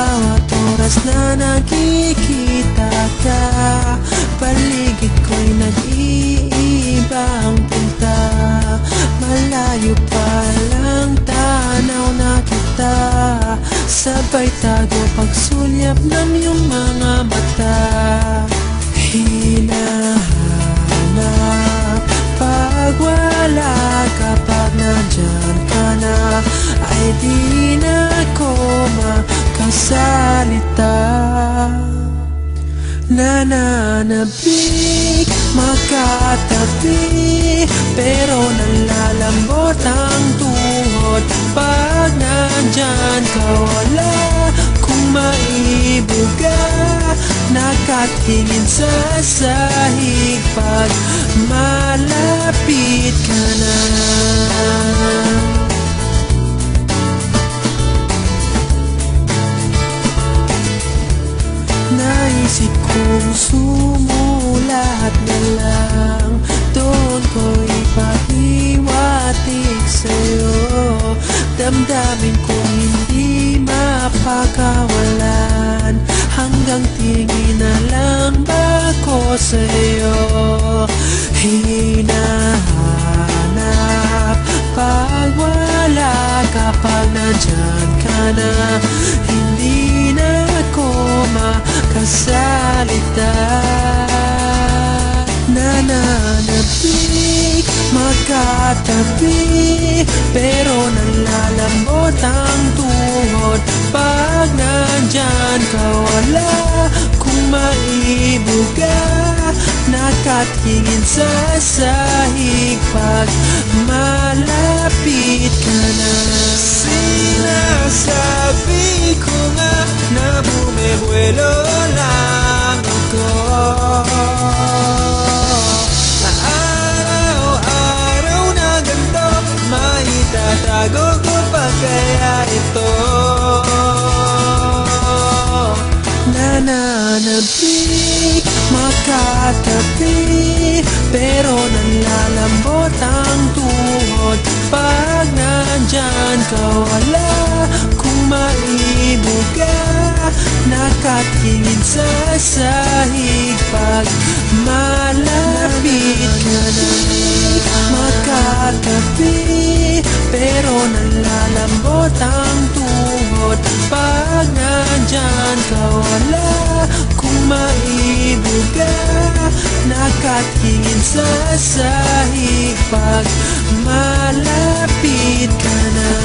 bawat oras na nakikita ka, paligid ko'y nag-iibang pinta. Malayo pa lang tanaw na kita, sabay tago pagsulyap ng iyong mga mata. Hinahanap pag wala ka, pag nandyan ka na ay di na ako makasalita. Nananabik, makatabi, pero nalalambot ang tuhod pag nandyan ka. Wala kung maibuga, nakatingin sa sahig pag malapit ka na. Naisip kong sumulat na lang, doon ko ipahiwatig sa'yo. Damdamin kong hindi mapakawalan, hanggang tingin na lang ba ko sa'yo. Hinahanap pag wala ka, pag nandyan ka na, hindi na ako makasalita. Nananabik, makatabi, pero nalalambot ang tuhod pag nandyan ka. Wala kung maibuga, nakatingin sa sahig pag malapit ka na. Sinasabi ko nga na bumibuelo lang ako, na araw-araw na ganito, maitatago ko pa kaya ito. Nananabik, makatabi, pero nalalambot ang tuhod pag nandyan ka. Wala kung maibuga, nakatingin sa sahig pag malapit ka na. Makatabi, pero nalalambot ang tuhod pag nandyan ka. Wala kung maibuga, nakatingin sa sahig pag malapit ka na.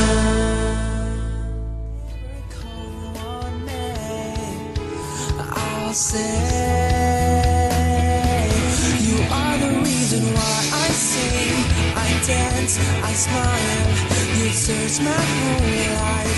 I'll say you are the reason why I sing, I dance, I smile. You search my whole life.